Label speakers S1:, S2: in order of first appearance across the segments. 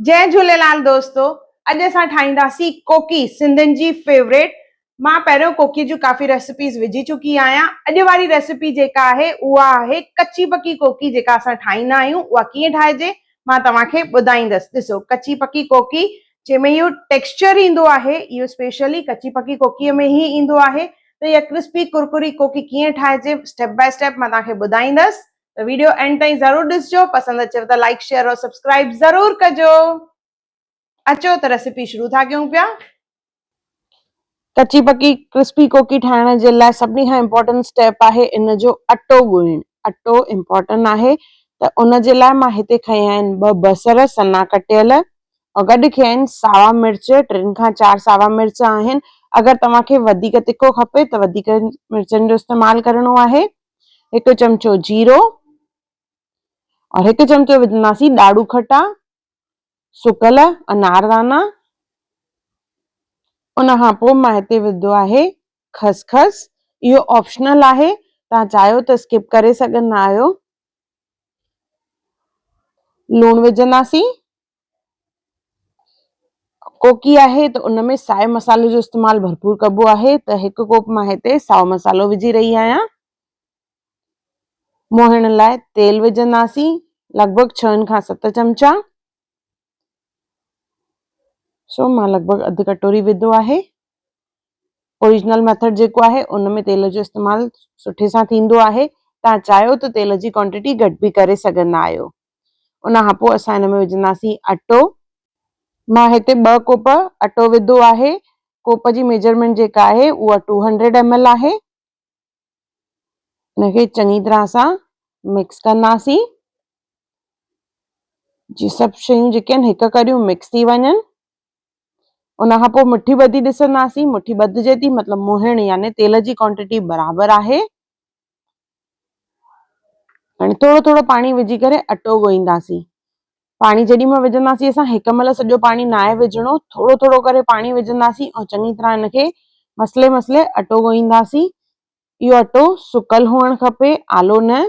S1: जय झूलेलाल दोस्तों। अॼु असां ठाहींदासीं कोकी, सिंधियुनि जी फेवरेट। मां पहिरियों कोकी जूं काफ़ी रेसिपीज़ विझी चुकी आहियां। अॼु वारी रेसिपी जेका आहे उहा आहे कची पकी कोकी, जेका असां ठाहींदा आहियूं। उहा कीअं ठाहिजे मां तव्हांखे ॿुधाईंदसि। ॾिसो, कची पकी कोकी जंहिंमें इहो टेक्सचर ईंदो आहे, इहो स्पेशली कची पकी कोकीअ में ई ईंदो आहे। त इहा क्रिस्पी कुरकुरी कोकी कीअं ठाहिजे, स्टेप बाय स्टेप मां तव्हांखे ॿुधाईंदसि। तो वीडियो एंड ताईं ज़रूर ॾिसजो। पसंद अचेव तो लाइक शेयर और सब्सक्राइब ज़रूर कजो। अचो त रेसिपी शुरू था कयूं पिया। कची पकी क्रिस्पी कोकी ठाहिण जे लाइ सभिनी खां इम्पोर्टेंट स्टेप आहे इन जो अटो ॻोहिण। अटो इम्पोर्टेंट आहे, त उन जे लाइ मां हिते खयां आहिनि 2 बसर सन्ना कटियल, और गॾु खयां आहिनि सावा मिर्च, 3 खां 4 सावा मिर्च आहिनि। अगरि तव्हांखे वधीक तिखो खपे त वधीक मिर्चनि जो इस्तेमालु करणो आहे। 1 चमचो जीरो, और 1 चमचो विझंदासीं ॾाढ़ू खटा, सुकल अनारदाना। उन खां पोइ मां हिते विधो आहे खसखस। इहो ऑप्शनल आहे, तव्हां चाहियो त स्किप करे सघंदा आहियो। लूणु विझंदासीं। कोकी आहे त उन में साए मसाले जो इस्तेमालु भरपूर कबो आहे, त 1 कोप मां हिते साओ मसालो विझी रही आहियां। मोहण लाइ तेल विझंदासीं, लॻभॻि 6 खां 7 चमचा। सो मां लॻभॻि अधु कटोरी विधो आहे। ओरिजिनल मेथड जेको आहे उन में तेल जो इस्तेमालु सुठे सां थींदो आहे। तव्हां चाहियो त तेल जी क्वांटिटी घटि बि करे सघंदा आहियो। उन खां पोइ असां हिन में विझंदासीं अटो। मां हिते 2 कोप अटो विधो आहे। कोप जी मेजरमेंट जेका आहे उहा 200 ml आहे। इनखे चङी तरह सां मिक्स कंदासीं, जी सभु शयूं जेके आहिनि हिक करियूं मिक्स थी वञनि। उन खां पोइ मुठी ॿधी ॾिसंदासीं। मुठी ॿधिजे थी मतिलबु मोहण यानी तेल जी क्वांटिटी बराबरि आहे। हाणे थोरो थोरो पाणी विझी करे अटो ॻोहींदासीं। पाणी जेॾी महिल विझंदासीं असां हिक महिल सॼो पाणी न आहे विझणो, थोरो थोरो करे पाणी विझंदासीं ऐं चङी तरह हिनखे मसले मसले अटो ॻोहींदासीं। इहो अटो सुकल हुअणु खपे, आलो न।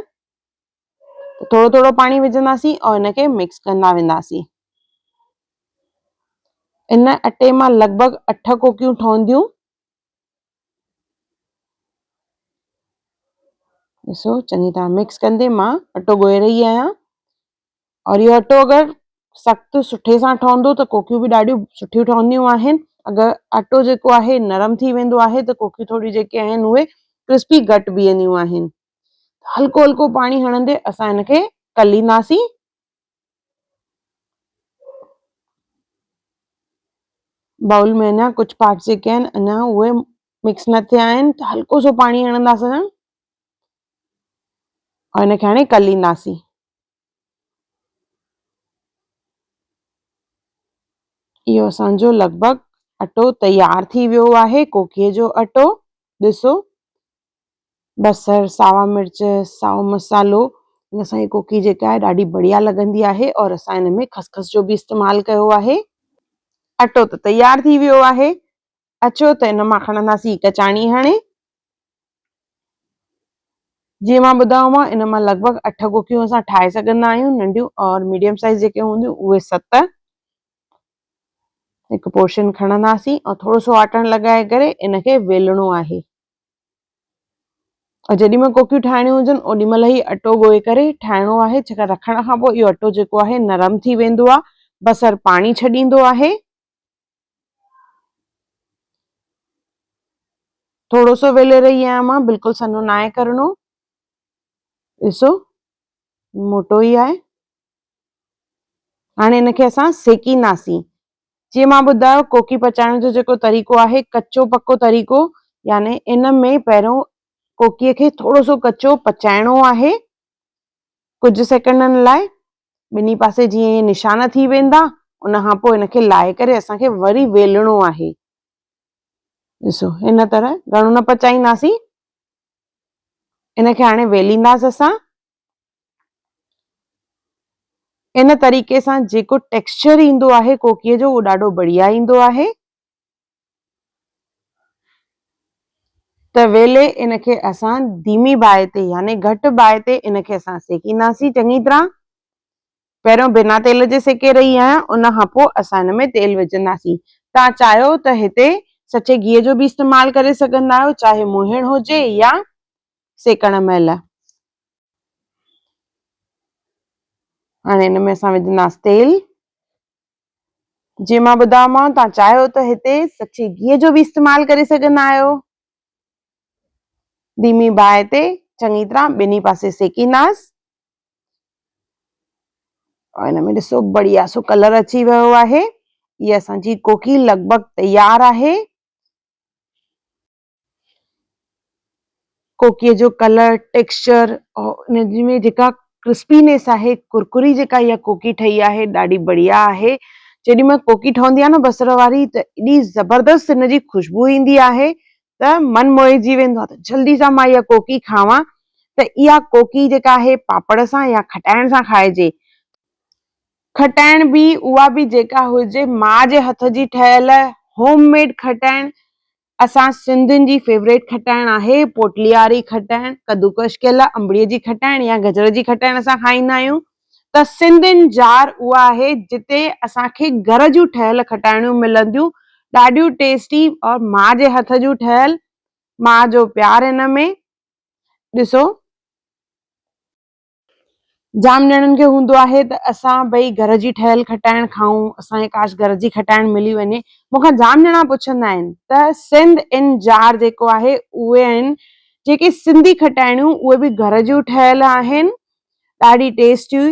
S1: थोरो थोरो पाणी विझंदासीं और हिनखे मिक्स कंदा वेंदासीं। इन अटे मां लॻभॻि 8 कोकियूं ठहंदियूं। ॾिसो, चङी तरह मिक्स कंदे मां अटो ॻोहे रही आहियां। और इहो अटो अगरि सख़्तु सुठे सां ठहंदो त कोकियूं बि ॾाढियूं सुठियूं ठहंदियूं आहिनि। अगरि अटो जेको आहे नरम थी वेंदो आहे त कोकियूं थोड़ी जेके आहिनि उहे क्रिस्पी घटि बीहंदियूं आहिनि। हल्को हल्को पाणी हणंदे असां हिनखे कलींदासीं। बाउल में अञा कुछ पार्ट्स जेके आहिनि अञा उहे मिक्स न थिया आहिनि, त हल्को सो पाणी हणंदासीं और हिनखे हाणे कलींदासीं। इहो असांजो लॻभॻि अटो तैयार थी वियो आहे, कोकीअ जो अटो। ॾिसो, बसर, सावा मिर्च, साओ मसालो, असांजी कोकी जेका आहे ॾाढी बढ़िया लॻंदी आहे। और असां हिन में खसखस जो बि इस्तेमालु कयो आहे। अटो त तैयार थी वियो आहे। अचो त इन मां खणंदासीं हिक चाणी हणे। जीअं मां ॿुधायोमांव, इन मां लॻभॻि 8 कोकियूं असां ठाहे सघंदा आहियूं, नंढियूं और मीडियम साइज़ जेके हूंदियूं उहे 7। हिकु पोर्शन खणंदासीं और थोरो सो आटण लॻाए करे इनखे वेलणो आहे। और जेॾी महिल कोकियूं ठाहिणियूं हुजनि ओॾी महिल ई अटो ॻोहे करे ठाहिणो आहे, छाकाणि रखण खां पोइ इहो अटो जेको आहे नरम थी वेंदो आहे, बसर पाणी छॾींदो आहे। थोरो सो वेले रही आहियां मां, बिल्कुलु सन्हो न आहे करणो। ॾिसो, मोटो ई आहे। हाणे हिनखे असां सेकींदासीं। जीअं मां ॿुधायो, कोकी पचाइण जो जेको तरीक़ो आहे कचो पको तरीक़ो, यानी इन में पहिरियों कोकीअ खे थोरो सो कचो पचाइणो आहे कुझु सेकंडनि लाइ। ॿिन्ही पासे जीअं इहे निशान थी वेंदा, उन खां पोइ हिनखे लाहे करे असांखे वरी वेलणो आहे। ॾिसो, हिन तरह घणो न पचाईंदासीं। इनखे हाणे वेलींदासीं असां। इन तरीक़े सां जेको टेक्सचर ईंदो आहे कोकीअ जो उहो ॾाढो बढ़िया ईंदो आहे। त वेले इनखे असां धीमी बाहि ते यानी घटि बाहि ते इनखे असां सेकींदासीं चङी तरह। पहिरियों बिना तेल जे सेके रही आहियां, उन खां पोइ असां हिन में तेल विझंदासीं। तव्हां चाहियो त हिते सचे घीअ जो बि इस्तेमालु करे सघंदा आहियो, चाहे मोहिण हुजे या सेकण महिल। हाणे हिन में असां विझंदासीं तेल। जीअं मां ॿुधायोमांव, तव्हां चाहियो त हिते सचे घीअ जो बि इस्तेमालु करे सघंदा आहियो। धीमी बाहि ते चङी तरह ॿिन्ही पासे सेकींदासीं। और हिन में ॾिसो बढ़िया सो कलर अची वियो आहे। ये असांजी कोकी लॻभॻि तैयार आहे। कोकीअ जो कलर, टेक्सचर और हिन में जेका क्रिस्पीनेस आहे, कुरकुरी जेका इहा कोकी ठही आहे, ॾाढी बढ़िया आहे। जेॾी महिल कोकी ठहंदी आहे न बसर वारी, त एॾी ज़बरदस्त हिन जी खुशबू ईंदी आहे त मन मोहिजी वेंदो आहे त जल्दी सां मां इहा कोकी खावां। त इहा कोकी जेका आहे पापड़ सां या खटाइण सां खाइजे। खटाइण बि उहा बि जेका हुजे मां जे हथ जी ठहियल होममेड खटाइण। असां सिंधियुनि जी फेवरेट खटाइण आहे पोटली वारी खटाइण, कद्दूकस कयल अंबड़ीअ जी खटाइण या गजर जी खटाइण असां खाईंदा आहियूं। त सिंधियुनि जार उहा आहे जिते असांखे घर जूं ठहियल खटाइणूं मिलंदियूं, ॾाढियूं टेस्टी और मां जे हथ जूं ठहियल। मां जो प्यार हिन में ॾिसो। जाम ॼणनि खे हूंदो आहे त असां भई घर जी ठहियल खटाइण खाऊं, असांखे काश घर जी खटाइण मिली वञे। मूंखां जाम ॼणा पुछंदा आहिनि त सिंध इन जार जेको आहे उहे आहिनि जेके सिंधी खटाइणूं, उहे बि घर जूं ठहियल आहिनि, ॾाढी टेस्टी।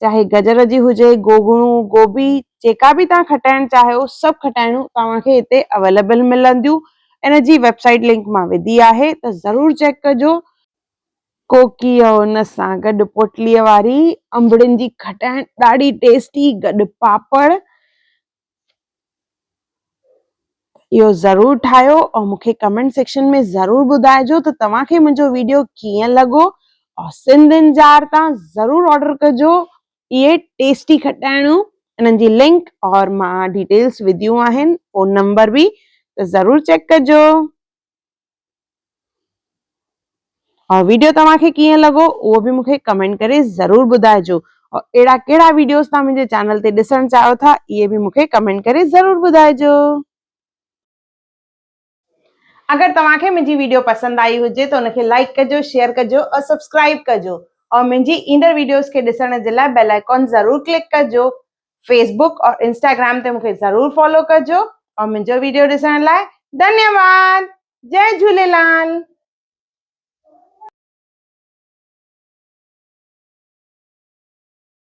S1: चाहे गजर जी हुजे, गोगड़ू, गोभी, जेका बि तव्हां खटाइण चाहियो सभु खटाइणूं तव्हांखे हिते अवेलेबल मिलंदियूं। इन जी वेबसाइट लिंक मां विधी आहे त ज़रूरु चेक कजो। कोकी और उन सां गॾु पोटलीअ वारी अंबड़ियुनि जी खटाइण ॾाढी टेस्टी, गॾु पापड़। इहो ज़रूरु ठाहियो और मूंखे कमेंट सेक्शन में ज़रूरु ॿुधाइजो त तव्हांखे मुंहिंजो वीडियो कीअं लॻो। और सिंधियुनि जार तां ज़रूरु ऑर्डर कजो इहे टेस्टी खटाइणूं। इन्हनि जी लिंक और मां डिटेल्स विधियूं आहिनि, फ़ोन नंबर बि, त ज़रूरु चेक कजो। और वीडियो तव्हांखे कीअं लॻो उहो बि मूंखे कमेंट करे ज़रूरु ॿुधाइजो। और अहिड़ा कहिड़ा वीडियोस तव्हां मुंहिंजे चैनल ते ॾिसणु चाहियो था, इहे बि मूंखे कमेंट करे ज़रूरु ॿुधाइजो। अगर तव्हांखे मुंहिंजी वीडियो पसंदि आई हुजे त उनखे लाइक कजो, शेयर कजो और सब्सक्राइब कजो। और मुंहिंजी ईंदड़ वीडियोस खे ॾिसण जे लाइ बेल आइकॉन ज़रूरु क्लिक कजो। फेसबुक और इंस्टाग्राम ते मूंखे ज़रूरु फॉलो कजो। और मुंहिंजो वीडियो ॾिसण लाइ धन्यवाद। जय झूलेलाल।